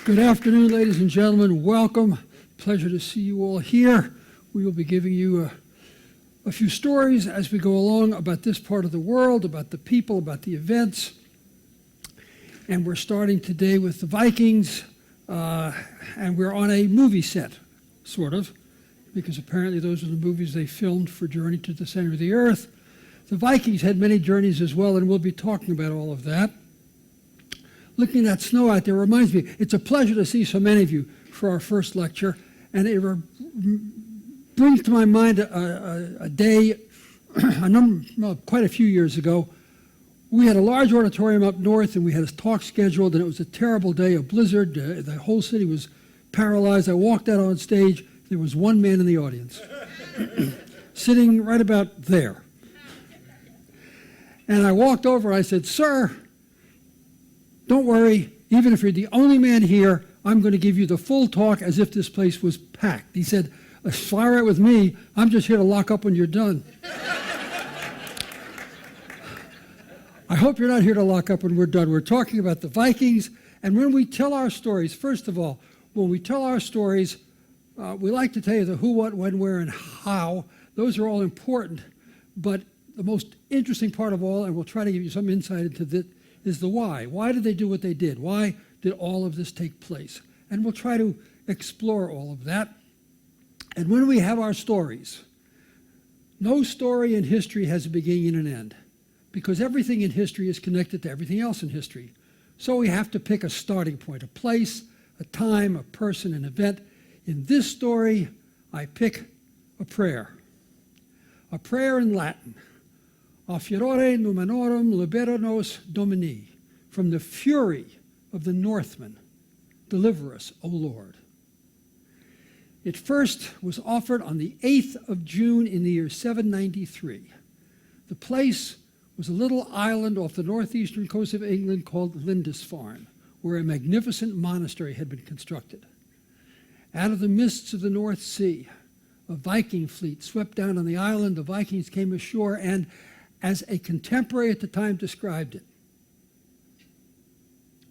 Good afternoon, ladies and gentlemen. Welcome. Pleasure to see you all here. We will be giving you a few stories as we go along about this part of the world, about the people, about the events. And we're starting today with the Vikings, and we're on a movie set, sort of, because apparently those are the movies they filmed for Journey to the Center of the Earth. The Vikings had many journeys as well, and we'll be talking about all of that. Looking at snow out there reminds me, it's a pleasure to see so many of you for our first lecture, and it brings to my mind a day, quite a few years ago. We had a large auditorium up north, and we had a talk scheduled, and it was a terrible day, a blizzard. The whole city was paralyzed. I walked out on stage. There was one man in the audience, sitting right about there. And I walked over, and I said, "Sir, don't worry, even if you're the only man here, I'm going to give you the full talk as if this place was packed." He said, "Fly right with me. I'm just here to lock up when you're done." I hope you're not here to lock up when we're done. We're talking about the Vikings, and when we tell our stories, first of all, when we tell our stories, we like to tell you the who, what, when, where, and how. Those are all important, but the most interesting part of all, and we'll try to give you some insight into this, is the why. Why did they do what they did? Why did all of this take place? And we'll try to explore all of that. And when we have our stories, no story in history has a beginning and an end, because everything in history is connected to everything else in history. So we have to pick a starting point, a place, a time, a person, an event. In this story, I pick a prayer in Latin. A furore numanorum libera nos Domini, from the fury of the Northmen, deliver us, O Lord. It first was offered on the 8th of June in the year 793. The place was a little island off the northeastern coast of England called Lindisfarne, where a magnificent monastery had been constructed. Out of the mists of the North Sea, a Viking fleet swept down on the island. The Vikings came ashore, and as a contemporary at the time described it,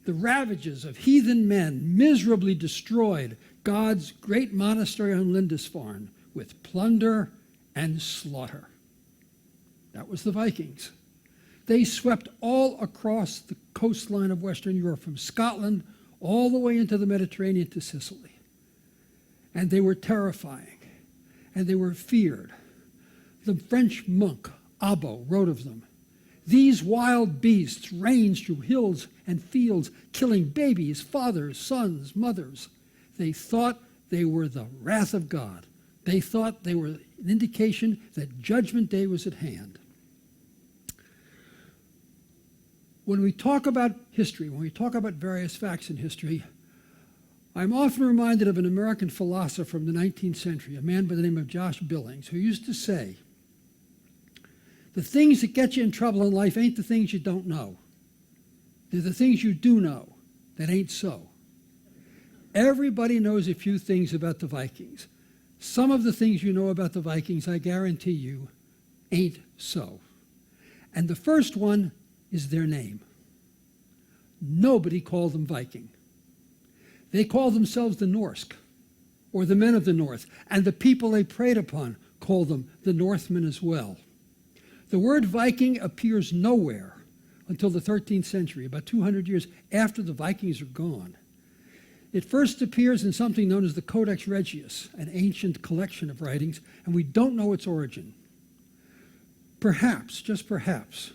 the ravages of heathen men miserably destroyed God's great monastery on Lindisfarne with plunder and slaughter. That was the Vikings. They swept all across the coastline of Western Europe, from Scotland all the way into the Mediterranean to Sicily. And they were terrifying, and they were feared. The French monk Abbo wrote of them. These wild beasts ranged through hills and fields, killing babies, fathers, sons, mothers. They thought they were the wrath of God. They thought they were an indication that Judgment Day was at hand. When we talk about history, when we talk about various facts in history, I'm often reminded of an American philosopher from the 19th century, a man by the name of Josh Billings, who used to say, "The things that get you in trouble in life ain't the things you don't know. They're the things you do know that ain't so." Everybody knows a few things about the Vikings. Some of the things you know about the Vikings, I guarantee you, ain't so. And the first one is their name. Nobody called them Viking. They called themselves the Norse, or the men of the North, and the people they preyed upon called them the Northmen as well. The word Viking appears nowhere until the 13th century, about 200 years after the Vikings are gone. It first appears in something known as the Codex Regius, an ancient collection of writings, and we don't know its origin. Perhaps, just perhaps,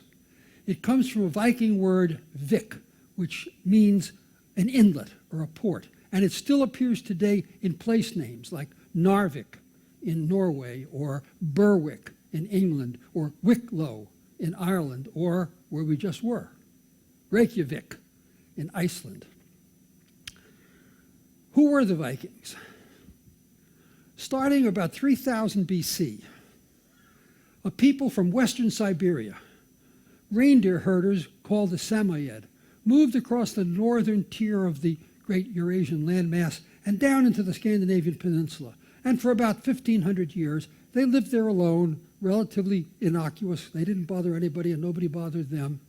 it comes from a Viking word, vik, which means an inlet or a port, and it still appears today in place names like Narvik in Norway, or Berwick in England, or Wicklow in Ireland, or where we just were, Reykjavik in Iceland. Who were the Vikings? Starting about 3000 BC, a people from western Siberia, reindeer herders called the Samoyed, moved across the northern tier of the great Eurasian landmass and down into the Scandinavian peninsula. And for about 1,500 years, they lived there alone, relatively innocuous. They didn't bother anybody, and nobody bothered them.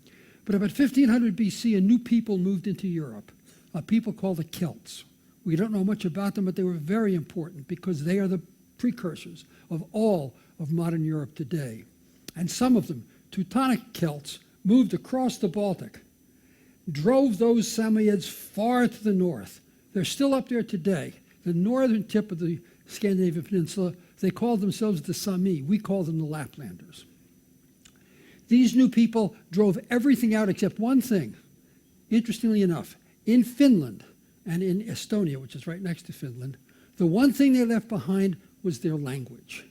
But about 1500 BC, a new people moved into Europe, a people called the Celts. We don't know much about them, but they were very important because they are the precursors of all of modern Europe today. And some of them, Teutonic Celts, moved across the Baltic, drove those Samoyeds far to the north. They're still up there today. The northern tip of the Scandinavian peninsula, they called themselves the Sami. We call them the Laplanders. These new people drove everything out except one thing. Interestingly enough, in Finland and in Estonia, which is right next to Finland, the one thing they left behind was their language.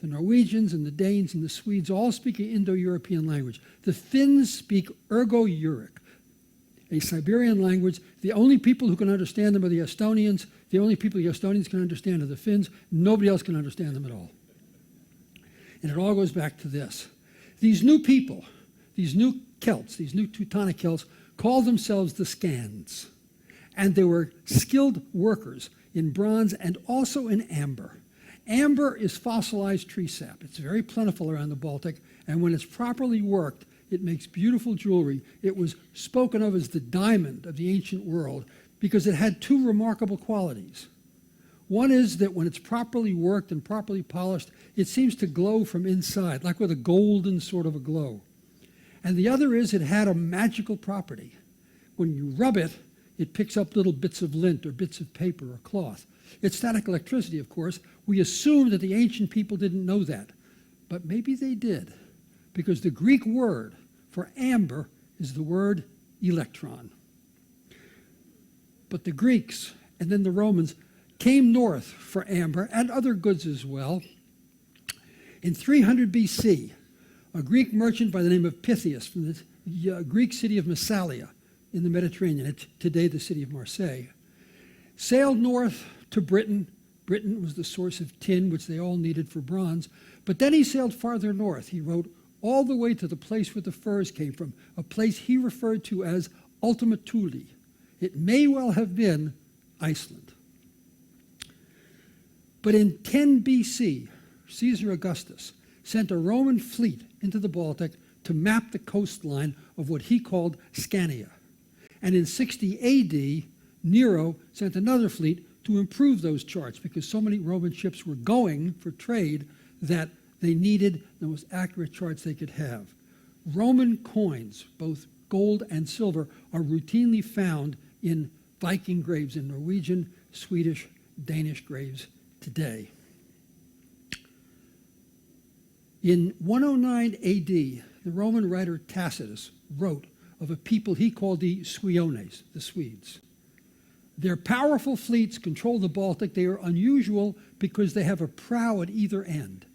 The Norwegians and the Danes and the Swedes all speak an Indo-European language. The Finns speak Urgo-Uric, a Siberian language. The only people who can understand them are the Estonians. The only people the Estonians can understand are the Finns. Nobody else can understand them at all. And it all goes back to this. These new people, these new Celts, these new Teutonic Celts, called themselves the Skands. And they were skilled workers in bronze and also in amber. Amber is fossilized tree sap. It's very plentiful around the Baltic, and when it's properly worked, it makes beautiful jewelry. It was spoken of as the diamond of the ancient world because it had two remarkable qualities. One is that when it's properly worked and properly polished, it seems to glow from inside, like with a golden sort of a glow. And the other is it had a magical property. When you rub it, it picks up little bits of lint or bits of paper or cloth. It's static electricity, of course. We assume that the ancient people didn't know that, but maybe they did, because the Greek word for amber is the word electron. But the Greeks and then the Romans came north for amber and other goods as well. In 300 BC, a Greek merchant by the name of Pythias from the Greek city of Massalia in the Mediterranean, it's today the city of Marseille, sailed north to Britain. Britain was the source of tin, which they all needed for bronze. But then he sailed farther north. He wrote all the way to the place where the furs came from, a place he referred to as Ultima Thule. It may well have been Iceland. But in 10 BC, Caesar Augustus sent a Roman fleet into the Baltic to map the coastline of what he called Scania. And in 60 AD, Nero sent another fleet to improve those charts because so many Roman ships were going for trade that they needed the most accurate charts they could have. Roman coins, both gold and silver, are routinely found in Viking graves, in Norwegian, Swedish, Danish graves today. In 109 AD, the Roman writer Tacitus wrote of a people he called the Suiones, the Swedes. Their powerful fleets control the Baltic. They are unusual because they have a prow at either end.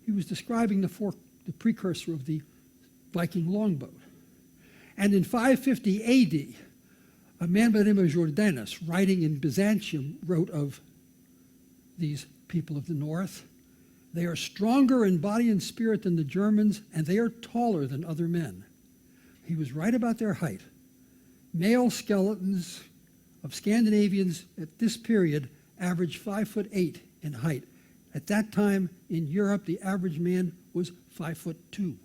He was describing the precursor of the Viking longboat. And in 550 AD, a man by the name of Jordanus, writing in Byzantium, wrote of these people of the north. They are stronger in body and spirit than the Germans, and they are taller than other men. He was right about their height. Male skeletons of Scandinavians at this period averaged 5'8" in height. At that time in Europe, the average man was 5'2".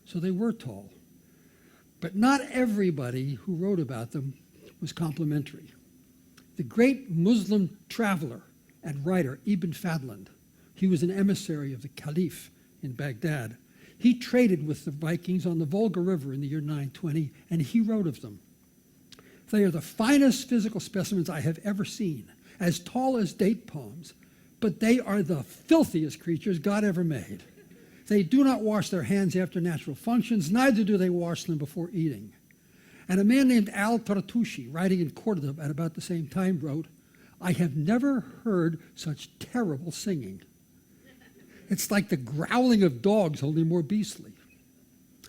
So they were tall. But not everybody who wrote about them was complimentary. The great Muslim traveler and writer Ibn Fadlan, he was an emissary of the Caliph in Baghdad. He traded with the Vikings on the Volga River in the year 920, and he wrote of them. They are the finest physical specimens I have ever seen, as tall as date palms, but they are the filthiest creatures God ever made. They do not wash their hands after natural functions, neither do they wash them before eating. And a man named Al-Tartushi, writing in Cordoba at about the same time, wrote, I have never heard such terrible singing. It's like the growling of dogs, only more beastly.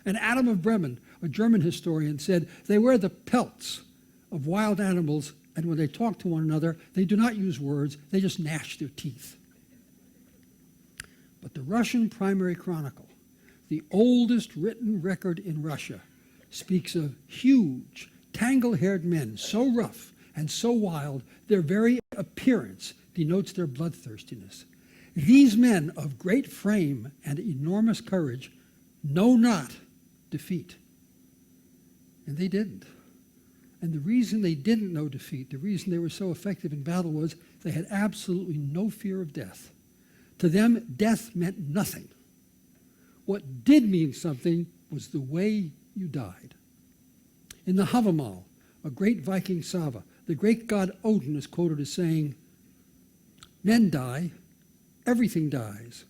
And Adam of Bremen, a German historian, said they wear the pelts of wild animals, and when they talk to one another, they do not use words, they just gnash their teeth. But the Russian Primary Chronicle, the oldest written record in Russia, speaks of huge, tangle-haired men, so rough and so wild, their very appearance denotes their bloodthirstiness. These men of great frame and enormous courage know not defeat. And they didn't. And the reason they didn't know defeat, the reason they were so effective in battle was they had absolutely no fear of death. To them, death meant nothing. What did mean something was the way you died. In the Havamal, a great Viking saga, the great god Odin is quoted as saying, "Men die, everything dies.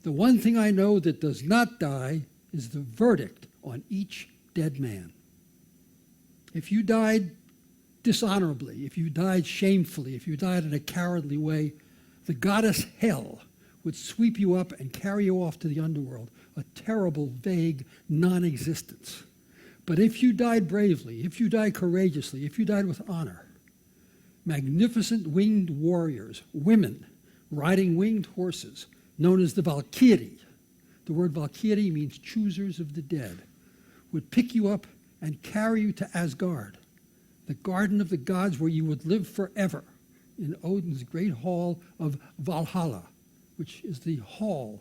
The one thing I know that does not die is the verdict on each dead man." If you died dishonorably, if you died shamefully, if you died in a cowardly way, the goddess Hel would sweep you up and carry you off to the underworld, a terrible, vague non-existence. But if you died bravely, if you died courageously, if you died with honor, magnificent winged warriors, women riding winged horses, known as the Valkyrie, the word Valkyrie means choosers of the dead, would pick you up and carry you to Asgard, the garden of the gods where you would live forever in Odin's great hall of Valhalla, which is the hall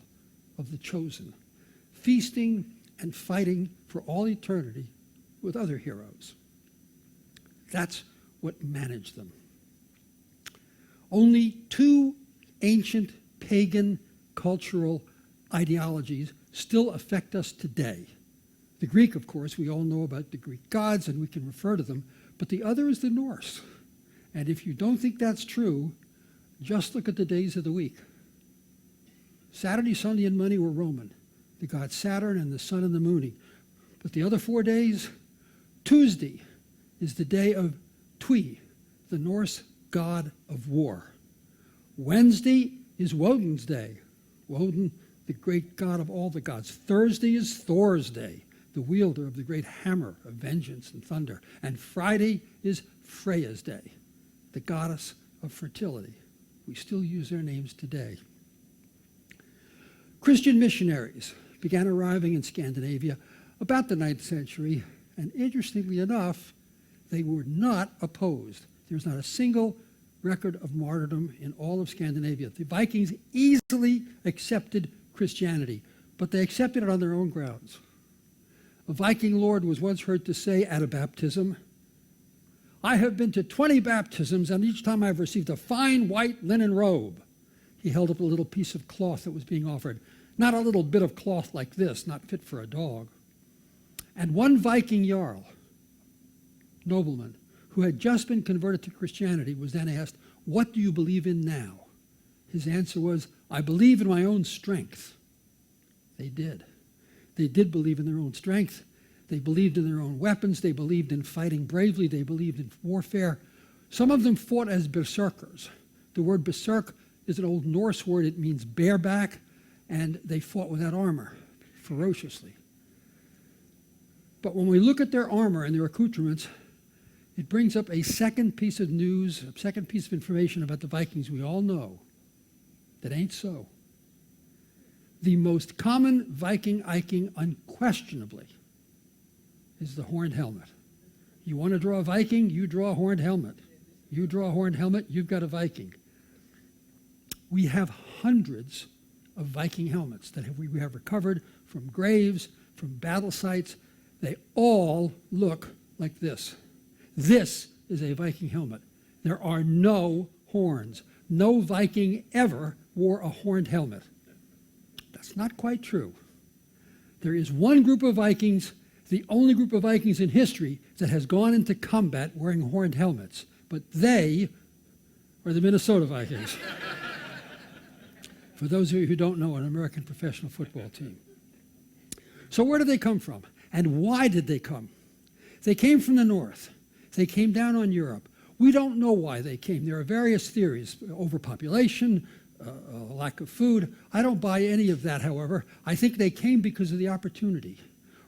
of the chosen, feasting and fighting for all eternity with other heroes. That's what managed them. Only two ancient pagan cultural ideologies still affect us today. The Greek, of course, we all know about the Greek gods and we can refer to them, but the other is the Norse. And if you don't think that's true, just look at the days of the week. Saturday, Sunday, and Monday were Roman, the god Saturn and the sun and the moon. But the other 4 days, Tuesday is the day of Twi, the Norse god of war. Wednesday is Woden's day. Woden, the great god of all the gods. Thursday is Thor's day, the wielder of the great hammer of vengeance and thunder. And Friday is Freya's day, the goddess of fertility. We still use their names today. Christian missionaries began arriving in Scandinavia about the 9th century, and interestingly enough, they were not opposed. There's not a single record of martyrdom in all of Scandinavia. The Vikings easily accepted Christianity, but they accepted it on their own grounds. A Viking lord was once heard to say at a baptism, "I have been to 20 baptisms, and each time I've received a fine white linen robe." He held up a little piece of cloth that was being offered. Not a little bit of cloth like this, not fit for a dog. And one Viking jarl, nobleman, who had just been converted to Christianity, was then asked, "What do you believe in now?" His answer was, "I believe in my own strength." They did. They did believe in their own strength. They believed in their own weapons. They believed in fighting bravely. They believed in warfare. Some of them fought as berserkers. The word berserk is an old Norse word. It means bareback, and they fought without armor, ferociously. But when we look at their armor and their accoutrements, it brings up a second piece of news, a second piece of information about the Vikings we all know that ain't so. The most common Viking iking, unquestionably, is the horned helmet. You want to draw a Viking, you draw a horned helmet. You draw a horned helmet, you've got a Viking. We have hundreds of Viking helmets that we have recovered from graves, from battle sites. They all look like this. This is a Viking helmet. There are no horns. No Viking ever wore a horned helmet. That's not quite true. There is one group of Vikings, the only group of Vikings in history that has gone into combat wearing horned helmets, but they are the Minnesota Vikings. For those of you who don't know, an American professional football team. So where did they come from? And why did they come? They came from the north. They came down on Europe. We don't know why they came. There are various theories: overpopulation, lack of food. I don't buy any of that, however. I think they came because of the opportunity.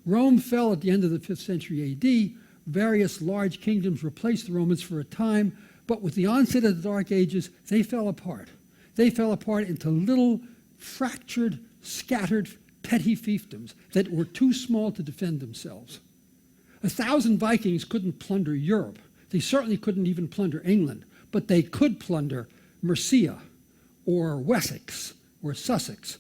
Rome fell at the end of the 5th century AD. Various large kingdoms replaced the Romans for a time, but with the onset of the Dark Ages, they fell apart. They fell apart into little, fractured, scattered, petty fiefdoms that were too small to defend themselves. 1,000 Vikings couldn't plunder Europe. They certainly couldn't even plunder England, but they could plunder Mercia or Wessex or Sussex,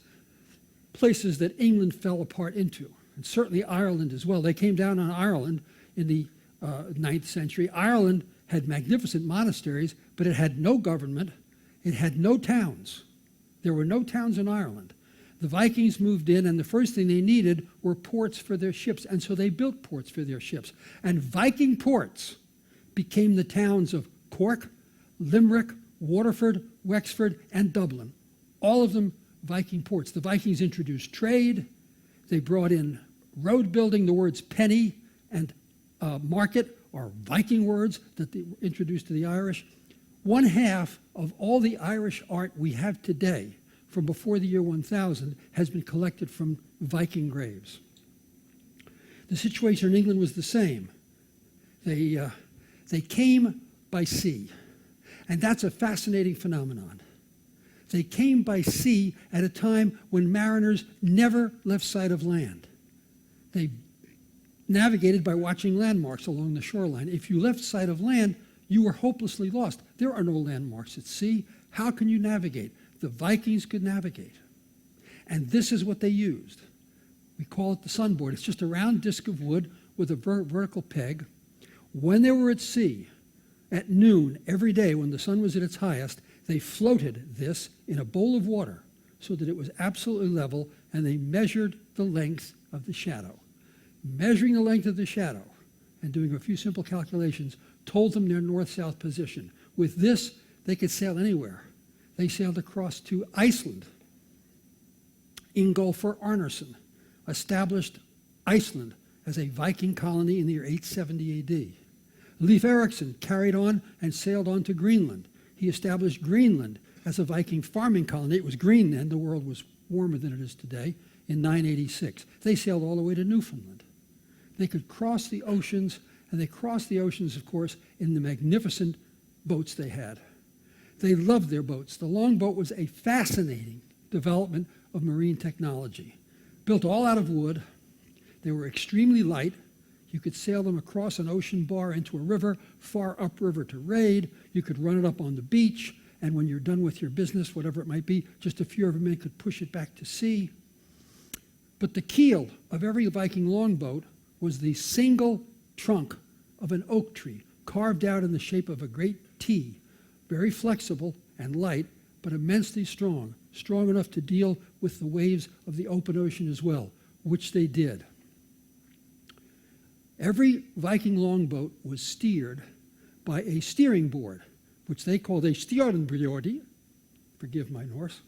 places that England fell apart into, and certainly Ireland as well. They came down on Ireland in the 9th century. Ireland had magnificent monasteries, but it had no government. It had no towns. There were no towns in Ireland. The Vikings moved in, and the first thing they needed were ports for their ships, and so they built ports for their ships. And Viking ports became the towns of Cork, Limerick, Waterford, Wexford, and Dublin. All of them Viking ports. The Vikings introduced trade. They brought in road building. The words penny and market are Viking words that they introduced to the Irish. One half of all the Irish art we have today from before the year 1000 has been collected from Viking graves. The situation in England was the same. They came by sea, and that's a fascinating phenomenon. They came by sea at a time when mariners never left sight of land. They navigated by watching landmarks along the shoreline. If you left sight of land, you were hopelessly lost. There are no landmarks at sea. How can you navigate? The Vikings could navigate. And this is what they used. We call it the sunboard. It's just a round disc of wood with a vertical peg. When they were at sea, at noon every day when the sun was at its highest, they floated this in a bowl of water so that it was absolutely level, and they measured the length of the shadow. Measuring the length of the shadow and doing a few simple calculations told them their north-south position. With this, they could sail anywhere. They sailed across to Iceland. Ingolfur Arnarsson established Iceland as a Viking colony in the year 870 AD. Leif Erikson carried on and sailed on to Greenland. He established Greenland as a Viking farming colony. It was green then. The world was warmer than it is today in 986. They sailed all the way to Newfoundland. They could cross the oceans, and they crossed the oceans, of course, in the magnificent boats they had. They loved their boats. The longboat was a fascinating development of marine technology. Built all out of wood, they were extremely light. You could sail them across an ocean bar into a river, far upriver to raid. You could run it up on the beach, and when you're done with your business, whatever it might be, just a few of them could push it back to sea. But the keel of every Viking longboat was the single trunk of an oak tree, carved out in the shape of a great T, very flexible and light, but immensely strong, strong enough to deal with the waves of the open ocean as well, which they did. Every Viking longboat was steered by a steering board, which they called a stjornbjordi, forgive my Norse,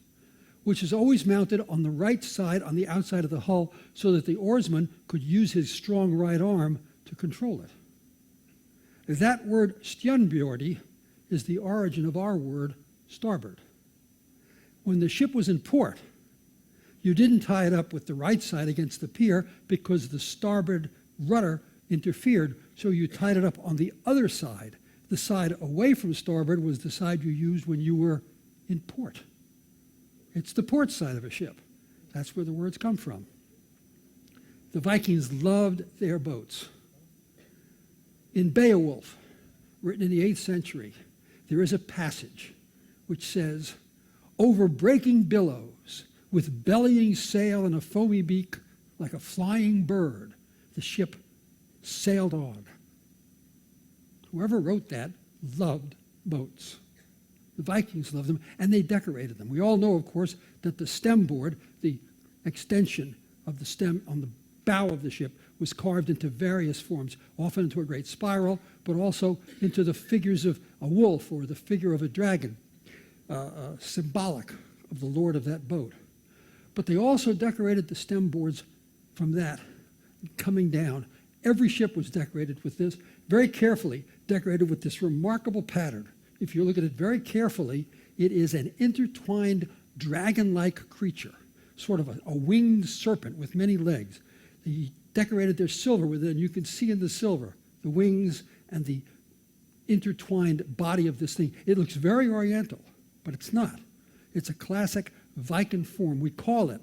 which is always mounted on the right side, on the outside of the hull, so that the oarsman could use his strong right arm to control it. That word stjornbjordi is the origin of our word starboard. When the ship was in port, you didn't tie it up with the right side against the pier because the starboard rudder interfered, so you tied it up on the other side. The side away from starboard was the side you used when you were in port. It's the port side of a ship. That's where the words come from. The Vikings loved their boats. In Beowulf, written in the 8th century, there is a passage which says, "Over breaking billows, with bellying sail and a foamy beak, like a flying bird, the ship sailed on." Whoever wrote that loved boats. The Vikings loved them, and they decorated them. We all know, of course, that the stem board, the extension of the stem on the bow of the ship, was carved into various forms, often into a great spiral, but also into the figures of a wolf or the figure of a dragon, symbolic of the lord of that boat. But they also decorated the stem boards from that, coming down. Every ship was decorated with this, very carefully decorated with this remarkable pattern. If you look at it very carefully, it is an intertwined dragon-like creature, sort of a winged serpent with many legs. They decorated their silver with it, and you can see in the silver the wings and the intertwined body of this thing. It looks very oriental, but it's not. It's a classic Viking form. We call it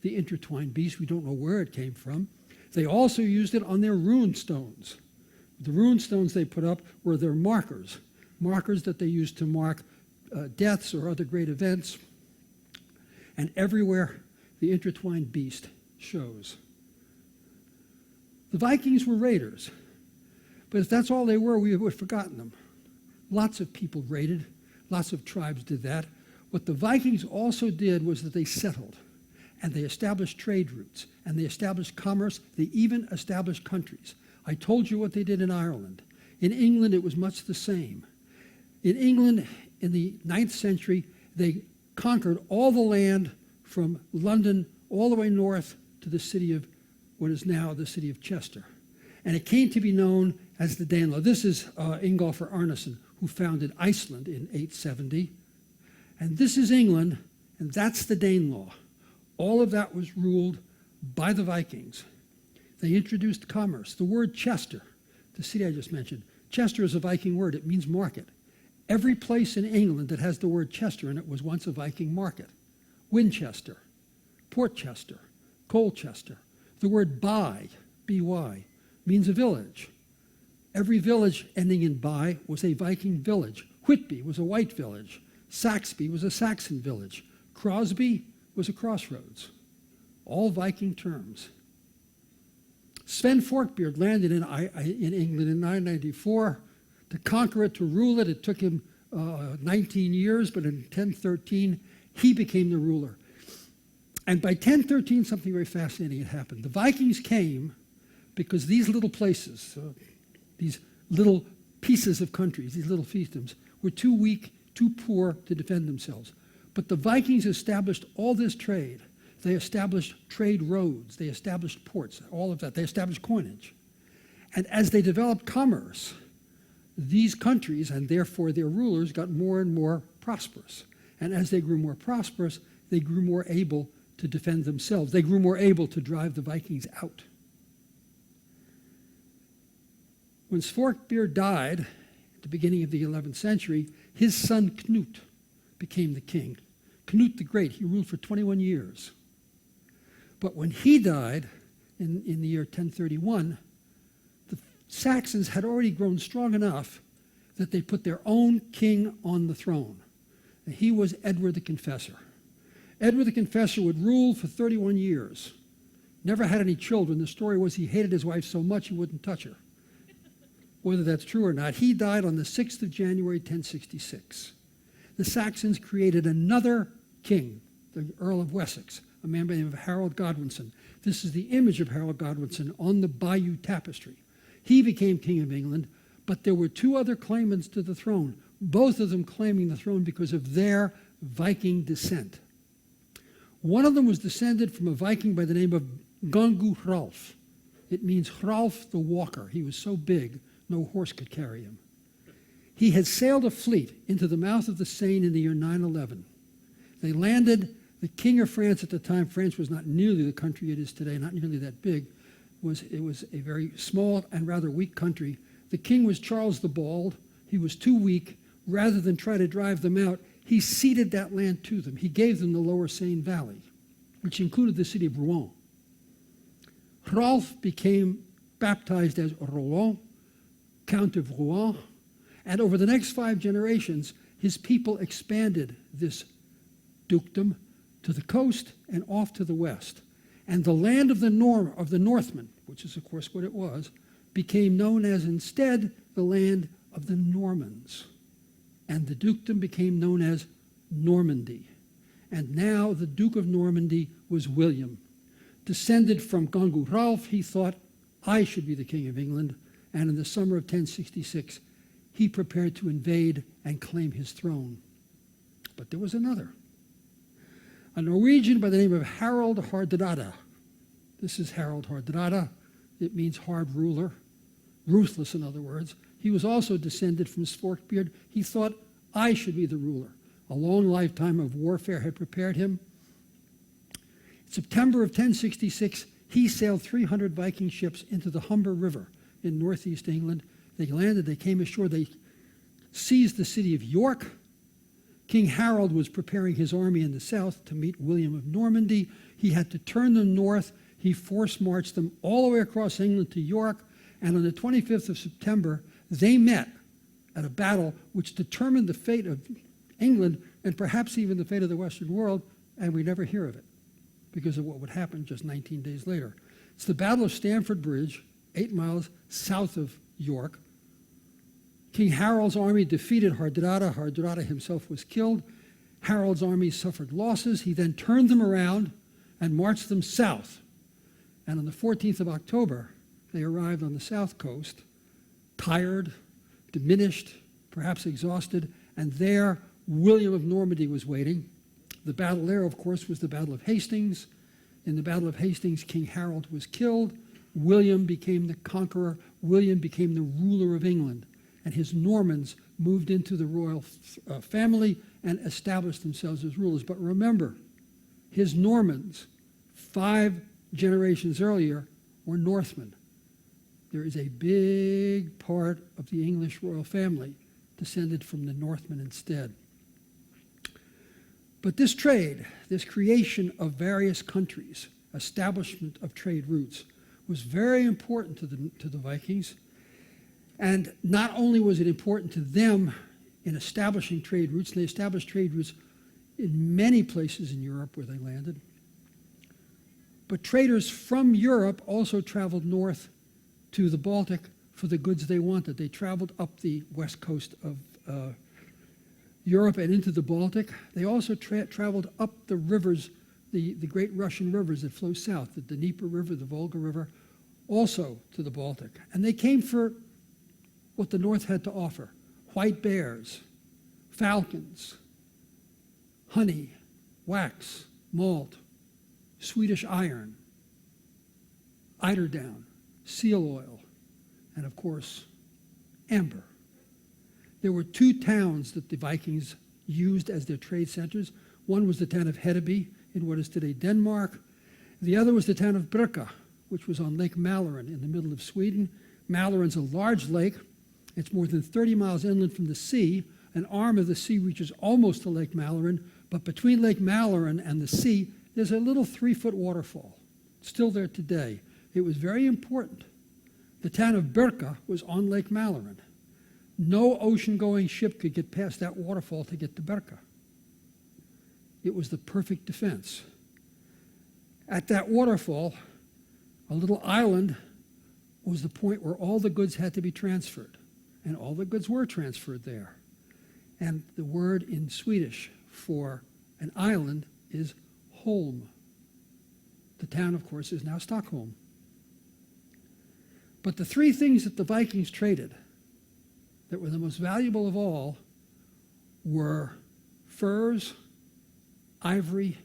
the intertwined beast. We don't know where it came from. They also used it on their rune stones. The rune stones they put up were their markers that they used to mark deaths or other great events. And everywhere the intertwined beast shows. The Vikings were raiders, But if that's all they were, we would have forgotten them. Lots of people raided. Lots of tribes did that. What the Vikings also did was that they settled, and they established trade routes, and they established commerce. They even established countries. I told you what they did in Ireland. In England, it was much the same. In England, in the 9th century, they conquered all the land from London all the way north to the city of what is now the city of Chester. And it came to be known as the Danelaw. This is Ingolfur Arnason, who founded Iceland in 870. And this is England, and that's the Danelaw. All of that was ruled by the Vikings. They introduced commerce. The word Chester, the city I just mentioned, Chester is a Viking word. It means market. Every place in England that has the word Chester in it was once a Viking market. Winchester, Portchester, Colchester. The word by, B-Y, means a village. Every village ending in by was a Viking village. Whitby was a white village. Saxby was a Saxon village. Crosby was a crossroads. All Viking terms. Sven Forkbeard landed in England in 994. To conquer it, to rule it, it took him 19 years, but in 1013, he became the ruler. And by 1013, something very fascinating had happened. The Vikings came because these little places, these little pieces of countries, these little fiefdoms, were too weak, too poor to defend themselves. But the Vikings established all this trade. They established trade roads. They established ports, all of that. They established coinage. And as they developed commerce, these countries, and therefore their rulers, got more and more prosperous. And as they grew more prosperous, they grew more able to defend themselves. They grew more able to drive the Vikings out. When Svorkbeard died at the beginning of the 11th century, his son Knut became the king. Knut the Great, he ruled for 21 years. But when he died in the year 1031, the Saxons had already grown strong enough that they put their own king on the throne. And he was Edward the Confessor. Edward the Confessor would rule for 31 years. Never had any children. The story was he hated his wife so much he wouldn't touch her. Whether that's true or not, he died on the 6th of January, 1066. The Saxons created another king, the Earl of Wessex, a man by the name of Harold Godwinson. This is the image of Harold Godwinson on the Bayeux Tapestry. He became king of England, but there were two other claimants to the throne, both of them claiming the throne because of their Viking descent. One of them was descended from a Viking by the name of Gungu Hrolf. It means Hrolf the Walker. He was so big, no horse could carry him. He had sailed a fleet into the mouth of the Seine in the year 911. They landed. The king of France at the time, France was not nearly the country it is today, not nearly that big. It was a very small and rather weak country. The king was Charles the Bald. He was too weak. Rather than try to drive them out, he ceded that land to them. He gave them the lower Seine Valley, which included the city of Rouen. Hrolf became baptized as Roland, Count of Rouen, and over the next 5 generations, his people expanded this dukedom to the coast and off to the west. And the land of the Northmen, which is of course what it was, became known as instead the land of the Normans. And the dukedom became known as Normandy. And now the Duke of Normandy was William. Descended from Gungu Hrolf, he thought, I should be the king of England. And in the summer of 1066, he prepared to invade and claim his throne. But there was another. A Norwegian by the name of Harald Hardrada. This is Harald Hardrada. It means hard ruler, ruthless in other words. He was also descended from Svorkbeard. He thought, I should be the ruler. A long lifetime of warfare had prepared him. In September of 1066, he sailed 300 Viking ships into the Humber River in northeast England. They landed, they came ashore, they seized the city of York. King Harold was preparing his army in the south to meet William of Normandy. He had to turn them north. He force-marched them all the way across England to York. And on the 25th of September, they met at a battle which determined the fate of England and perhaps even the fate of the Western world, and we never hear of it because of what would happen just 19 days later. It's the Battle of Stamford Bridge, 8 miles south of York. King Harold's army defeated Hardrada. Hardrada himself was killed. Harold's army suffered losses. He then turned them around and marched them south. And on the 14th of October, they arrived on the south coast, tired, diminished, perhaps exhausted, and there William of Normandy was waiting. The battle there, of course, was the Battle of Hastings. In the Battle of Hastings, King Harold was killed. William became the conqueror. William became the ruler of England. And his Normans moved into the royal family and established themselves as rulers. But remember, his Normans, 5 generations earlier, were Northmen. There is a big part of the English royal family descended from the Northmen instead. But this trade, this creation of various countries, establishment of trade routes, was very important to the Vikings. And not only was it important to them in establishing trade routes, they established trade routes in many places in Europe where they landed, but traders from Europe also traveled north to the Baltic for the goods they wanted. They traveled up the west coast of Europe and into the Baltic. They also traveled up the rivers, the great Russian rivers that flow south, the Dnieper River, the Volga River, also to the Baltic. And they came for what the North had to offer: white bears, falcons, honey, wax, malt, Swedish iron, eiderdown, seal oil, and of course, amber. There were 2 towns that the Vikings used as their trade centers. One was the town of Hedeby in what is today Denmark. The other was the town of Brücke, which was on Lake Mälaren in the middle of Sweden. Mälaren's a large lake. It's more than 30 miles inland from the sea. An arm of the sea reaches almost to Lake Mälaren, but between Lake Mälaren and the sea, there's a little 3-foot waterfall. It's still there today. It was very important. The town of Brücke was on Lake Mälaren. No ocean-going ship could get past that waterfall to get to Brücke. It was the perfect defense. At that waterfall, a little island was the point where all the goods had to be transferred, and all the goods were transferred there. And the word in Swedish for an island is Holm. The town, of course, is now Stockholm. But the 3 things that the Vikings traded that were the most valuable of all were furs, ivory,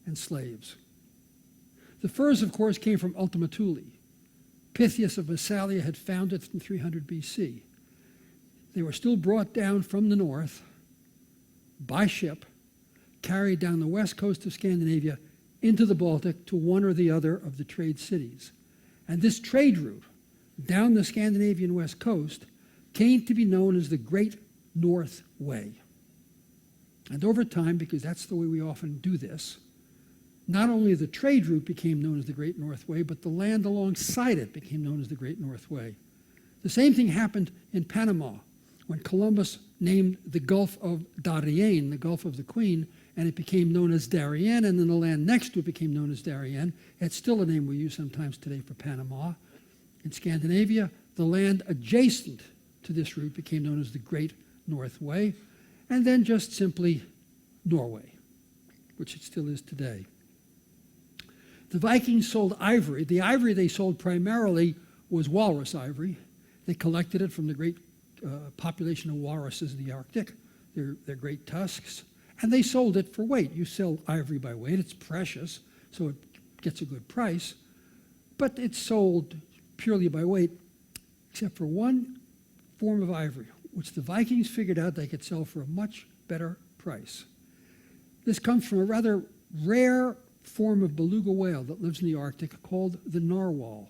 and slaves. The furs, of course, came from Ultima Thule. Pythias of Massalia had found it in 300 BC. They were still brought down from the north by ship, carried down the west coast of Scandinavia into the Baltic to one or the other of the trade cities. And this trade route down the Scandinavian west coast came to be known as the Great North Way. And over time, because that's the way we often do this, not only the trade route became known as the Great North Way, but the land alongside it became known as the Great North Way. The same thing happened in Panama when Columbus named the Gulf of Darien, the Gulf of the Queen, and it became known as Darien, and then the land next to it became known as Darien. It's still a name we use sometimes today for Panama. In Scandinavia, the land adjacent to this route became known as the Great North Way, and then just simply Norway, which it still is today. The Vikings sold ivory. The ivory they sold primarily was walrus ivory. They collected it from the great population of walruses in the Arctic, their great tusks, and they sold it for weight. You sell ivory by weight. It's precious, so it gets a good price, but it's sold purely by weight, except for one form of ivory, which the Vikings figured out they could sell for a much better price. This comes from a rather rare form of beluga whale that lives in the Arctic called the narwhal.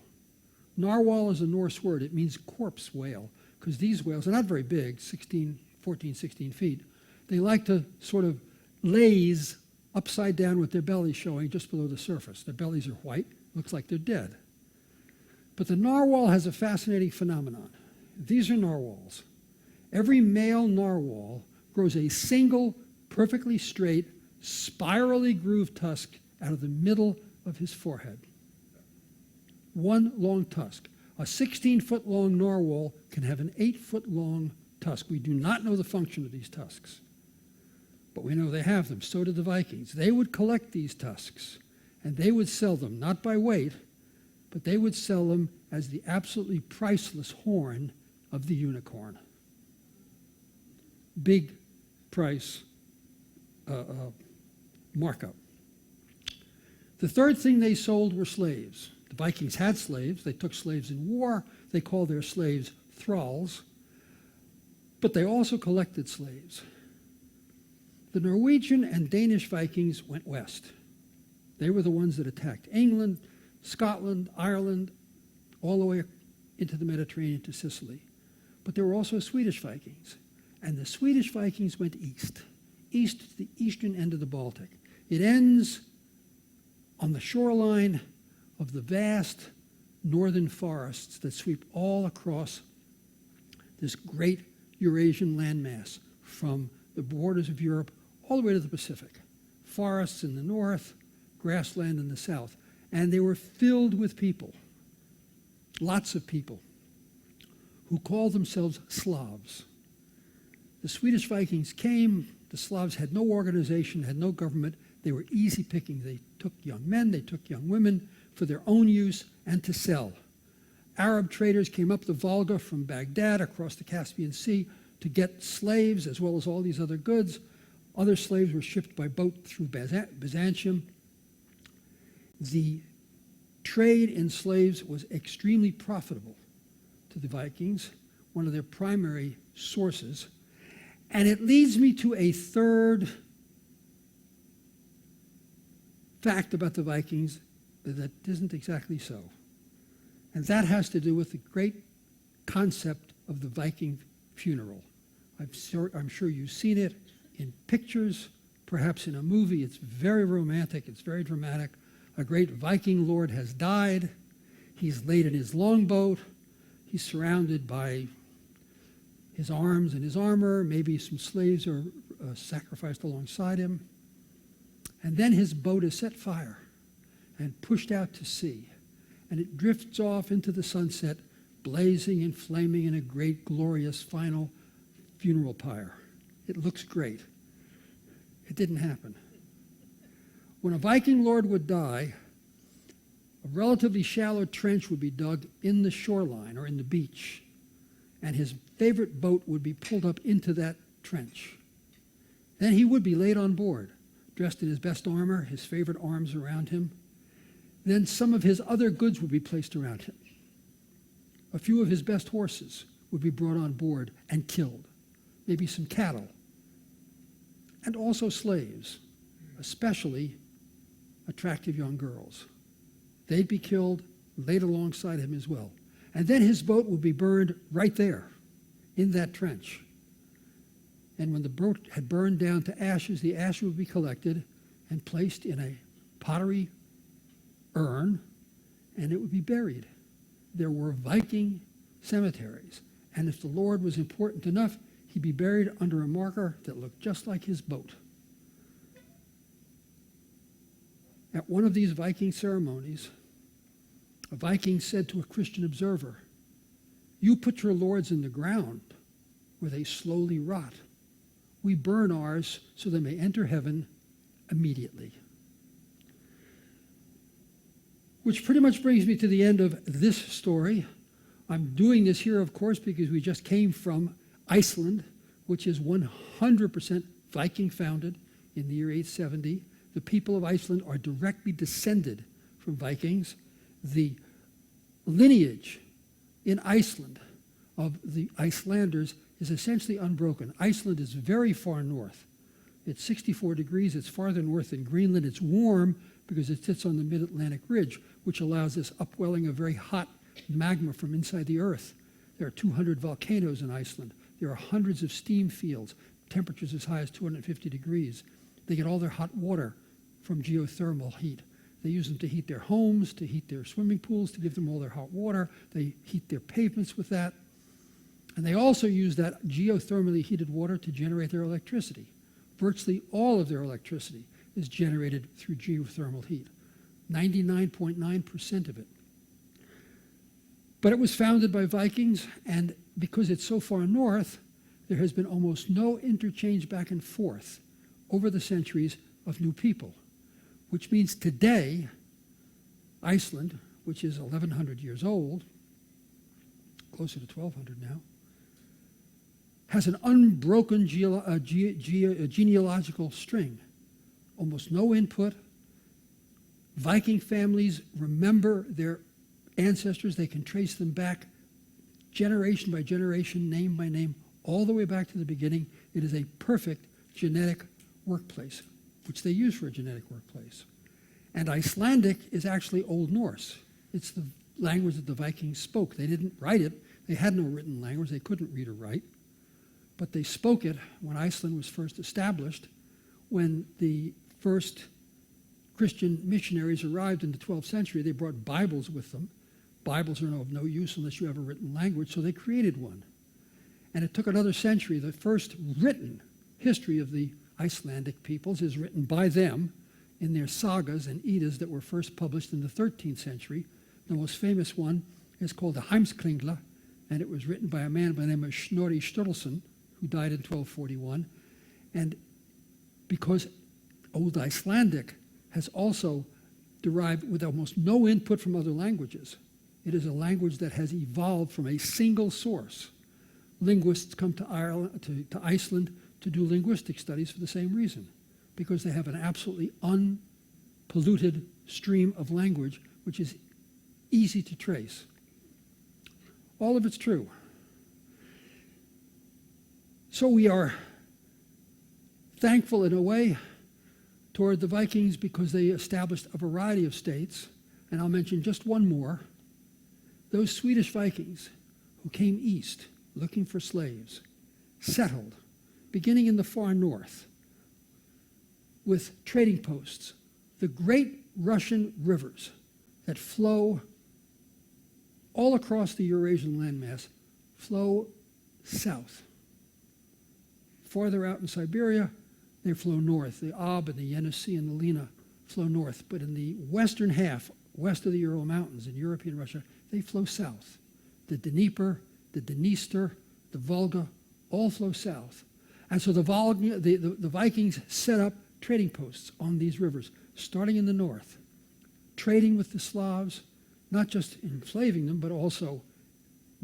Narwhal is a Norse word. It means corpse whale, because these whales are not very big, 14, 16 feet. They like to sort of laze upside down with their bellies showing just below the surface. Their bellies are white, looks like they're dead. But the narwhal has a fascinating phenomenon. These are narwhals. Every male narwhal grows a single, perfectly straight, spirally grooved tusk out of the middle of his forehead. One long tusk. A 16-foot-long narwhal can have an 8-foot-long tusk. We do not know the function of these tusks, but we know they have them. So did the Vikings. They would collect these tusks, and they would sell them, not by weight, but they would sell them as the absolutely priceless horn of the unicorn. Big price markup. The third thing they sold were slaves. The Vikings had slaves. They took slaves in war. They called their slaves thralls. But they also collected slaves. The Norwegian and Danish Vikings went west. They were the ones that attacked England, Scotland, Ireland, all the way into the Mediterranean to Sicily. But there were also Swedish Vikings. And the Swedish Vikings went east to the eastern end of the Baltic. It ends on the shoreline of the vast northern forests that sweep all across this great Eurasian landmass from the borders of Europe all the way to the Pacific. Forests in the north, grassland in the south. And they were filled with people, lots of people, who called themselves Slavs. The Swedish Vikings came. The Slavs had no organization, had no government. They were easy picking. They took young men, they took young women for their own use and to sell. Arab traders came up the Volga from Baghdad across the Caspian Sea to get slaves as well as all these other goods. Other slaves were shipped by boat through Byzantium. The trade in slaves was extremely profitable to the Vikings, one of their primary sources. And it leads me to a third fact about the Vikings that isn't exactly so. And that has to do with the great concept of the Viking funeral. I'm sure you've seen it in pictures, perhaps in a movie. It's very romantic, it's very dramatic. A great Viking lord has died. He's laid in his longboat. He's surrounded by his arms and his armor. Maybe some slaves are sacrificed alongside him. And then his boat is set fire and pushed out to sea. And it drifts off into the sunset, blazing and flaming in a great, glorious final funeral pyre. It looks great. It didn't happen. When a Viking lord would die, a relatively shallow trench would be dug in the shoreline or in the beach, and his favorite boat would be pulled up into that trench. Then he would be laid on board, dressed in his best armor, his favorite arms around him. Then some of his other goods would be placed around him. A few of his best horses would be brought on board and killed, maybe some cattle, and also slaves, especially attractive young girls. They'd be killed, laid alongside him as well. And then his boat would be burned right there in that trench. And when the boat had burned down to ashes, the ashes would be collected and placed in a pottery urn, and it would be buried. There were Viking cemeteries, and if the Lord was important enough, he'd be buried under a marker that looked just like his boat. At one of these Viking ceremonies, a Viking said to a Christian observer, "You put your lords in the ground where they slowly rot. We burn ours so they may enter heaven immediately." Which pretty much brings me to the end of this story. I'm doing this here, of course, because we just came from Iceland, which is 100% Viking founded in the year 870. The people of Iceland are directly descended from Vikings. The lineage in Iceland of the Icelanders is essentially unbroken. Iceland is very far north. It's 64 degrees. It's farther north than Greenland. It's warm because it sits on the mid-Atlantic ridge, which allows this upwelling of very hot magma from inside the earth. There are 200 volcanoes in Iceland. There are hundreds of steam fields, temperatures as high as 250 degrees. They get all their hot water from geothermal heat. They use them to heat their homes, to heat their swimming pools, to give them all their hot water. They heat their pavements with that. And they also use that geothermally heated water to generate their electricity. Virtually all of their electricity is generated through geothermal heat, 99.9% of it. But it was founded by Vikings, and because it's so far north, there has been almost no interchange back and forth over the centuries of new people, which means today, Iceland, which is 1,100 years old, closer to 1,200 now, has an unbroken genealogical string. Almost no input. Viking families remember their ancestors. They can trace them back generation by generation, name by name, all the way back to the beginning. It is a perfect genetic workplace, which they use for a genetic workplace. And Icelandic is actually Old Norse. It's the language that the Vikings spoke. They didn't write it. They had no written language. They couldn't read or write. But they spoke it when Iceland was first established, when the first Christian missionaries arrived in the 12th century. They brought Bibles with them. Bibles are of no use unless you have a written language, so they created one. And it took another century. The first written history of the Icelandic peoples is written by them in their sagas and Eddas that were first published in the 13th century. The most famous one is called the Heimskringla, and it was written by a man by the name of Snorri Sturluson, who died in 1241. And because Old Icelandic has also derived with almost no input from other languages, it is a language that has evolved from a single source. Linguists come to Iceland to do linguistic studies for the same reason, because they have an absolutely unpolluted stream of language which is easy to trace. All of it's true. So we are thankful in a way toward the Vikings because they established a variety of states, and I'll mention just one more. Those Swedish Vikings who came east looking for slaves settled, beginning in the far north, with trading posts, the great Russian rivers that flow all across the Eurasian landmass flow south. Farther out in Siberia, they flow north. The Ob and the Yenisei and the Lena flow north. But in the western half, west of the Ural Mountains in European Russia, they flow south. The Dnieper, the Dniester, the Volga, all flow south. And so the Vikings set up trading posts on these rivers, starting in the north, trading with the Slavs, not just enslaving them, but also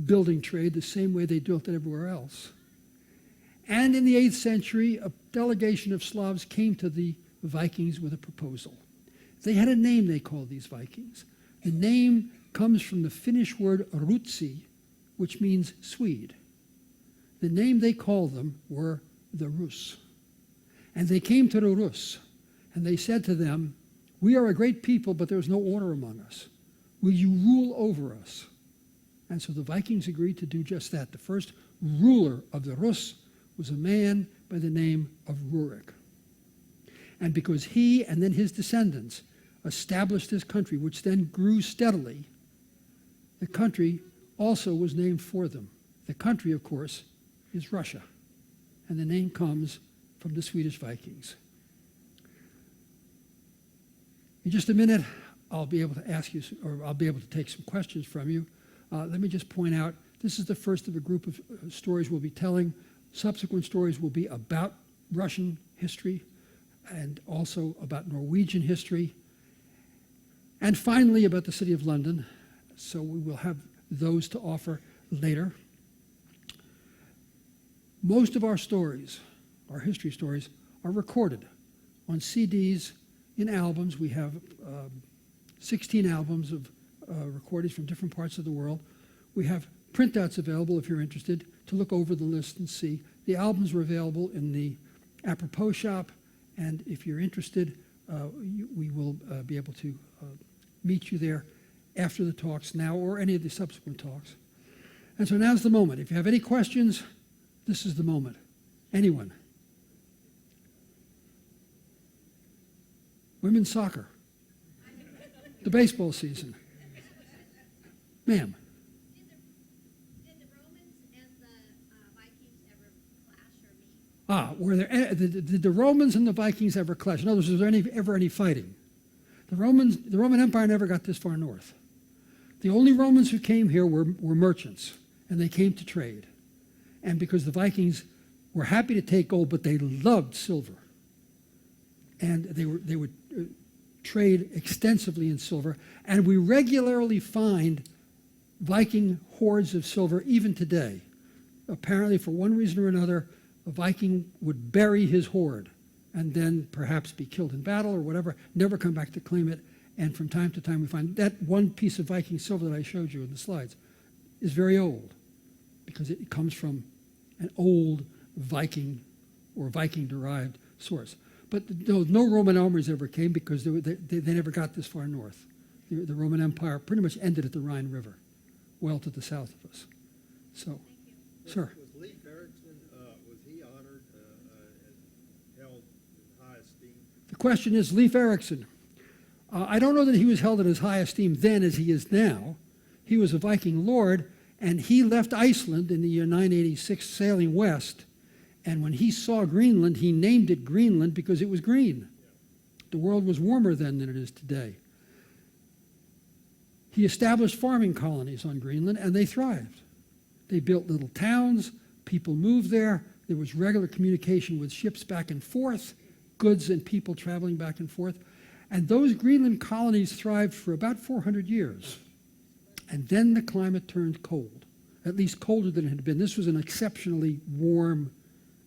building trade the same way they built it everywhere else. And in the 8th century, a delegation of Slavs came to the Vikings with a proposal. They had a name they called these Vikings. The name comes from the Finnish word rutsi, which means Swede. The name they called them were the Rus. And they came to the Rus, and they said to them, "We are a great people, but there is no order among us. Will you rule over us?" And so the Vikings agreed to do just that. The first ruler of the Rus was a man by the name of Rurik. And because he and then his descendants established this country, which then grew steadily, the country also was named for them. The country, of course, is Russia. And the name comes from the Swedish Vikings. In just a minute, I'll be able to ask you, or I'll be able to take some questions from you. Let me just point out, this is the first of a group of stories we'll be telling. Subsequent stories will be about Russian history and also about Norwegian history, and finally about the City of London. So we will have those to offer later. Most of our stories, our history stories, are recorded on CDs, in albums. We have 16 albums of recordings from different parts of the world. We have printouts available if you're interested to look over the list and see. The albums are available in the Apropos shop, and if you're interested, we will be able to meet you there after the talks now or any of the subsequent talks. And so now's the moment. If you have any questions, this is the moment. Anyone? Women's soccer. The baseball season. Ma'am. Did the Romans and the Vikings ever clash or meet? Did the Romans and the Vikings ever clash? In other words, was there ever any fighting? The Roman Empire never got this far north. The only Romans who came here were merchants, and they came to trade. And because the Vikings were happy to take gold, but they loved silver. And they would trade extensively in silver. And we regularly find Viking hoards of silver even today. Apparently, for one reason or another, a Viking would bury his hoard and then perhaps be killed in battle or whatever, never come back to claim it. And from time to time we find that one piece of Viking silver that I showed you in the slides is very old because it comes from an old Viking or Viking-derived source. But no Roman armies ever came because they never got this far north. The Roman Empire pretty much ended at the Rhine River, well to the south of us. So, sir. Was Leif Erikson, was he honored and held in high esteem? The question is Leif Erikson. I don't know that he was held in as high esteem then as he is now. He was a Viking lord, and he left Iceland in the year 986 sailing west. And when he saw Greenland, he named it Greenland because it was green. The world was warmer then than it is today. He established farming colonies on Greenland, and they thrived. They built little towns, people moved there, there was regular communication with ships back and forth, goods and people traveling back and forth. And those Greenland colonies thrived for about 400 years. And then the climate turned cold, at least colder than it had been. This was an exceptionally warm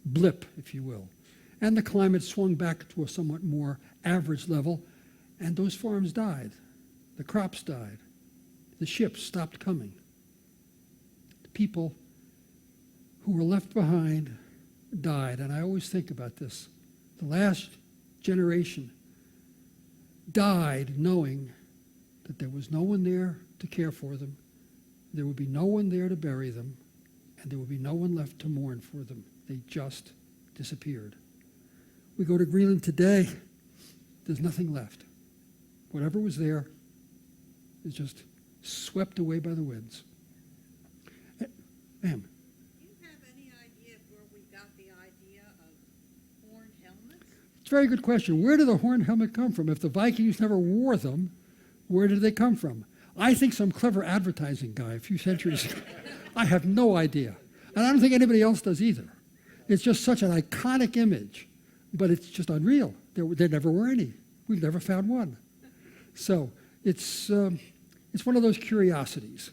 blip, if you will. And the climate swung back to a somewhat more average level, and those farms died. The crops died. The ships stopped coming. The people who were left behind died, and I always think about this. The last generation died knowing that there was no one there to care for them, there would be no one there to bury them, and there would be no one left to mourn for them. They just disappeared. We go to Greenland today, there's nothing left. Whatever was there is just swept away by the winds. Ma'am? Do you have any idea of where we got the idea of horned helmets? It's a very good question. Where did the horned helmet come from? If the Vikings never wore them, where did they come from? I think some clever advertising guy a few centuries ago. I have no idea. And I don't think anybody else does either. It's just such an iconic image, but it's just unreal. There never were any. We've never found one. So it's one of those curiosities.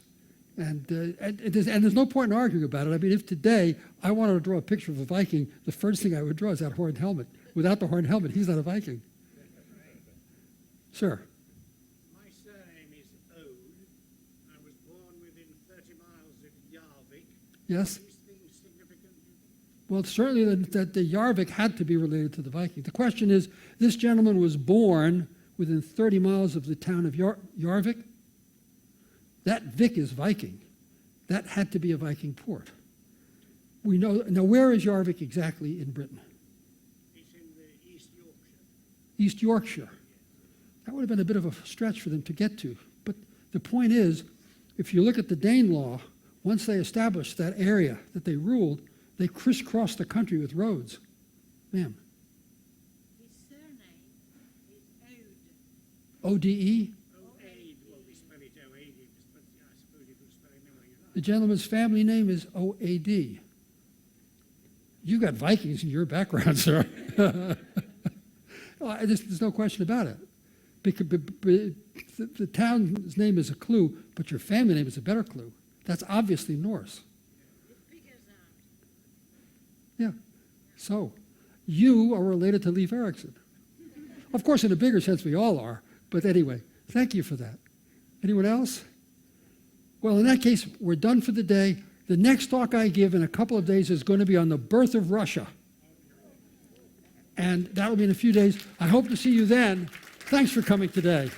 And there's no point in arguing about it. I mean, if today I wanted to draw a picture of a Viking, the first thing I would draw is that horned helmet. Without the horned helmet, he's not a Viking. Sir? My surname is Ode. I was born within 30 miles of Yarvik. Yes? Are these things significant? Well, certainly that the Yarvik had to be related to the Vikings. The question is, this gentleman was born within 30 miles of the town of Yarvik. That Vik is Viking. That had to be a Viking port. We know, now where is Yarvik exactly in Britain? It's in the East Yorkshire. East Yorkshire. That would have been a bit of a stretch for them to get to. But the point is, if you look at the Danelaw, once they established that area that they ruled, they crisscrossed the country with roads. Ma'am? His surname is Ode. O-D-E? O-A-D. Well, we spell it O-A-D, but I suppose you could spell it any way you like. The gentleman's family name is O-A-D. You got Vikings in your background, sir. Well, there's no question about it. Because the town's name is a clue, but your family name is a better clue. That's obviously Norse. It's big as Yeah. So, you are related to Leif Erikson. Of course, in a bigger sense, we all are. But anyway, thank you for that. Anyone else? Well, in that case, we're done for the day. The next talk I give in a couple of days is going to be on the birth of Russia. And that will be in a few days. I hope to see you then. Thanks for coming today.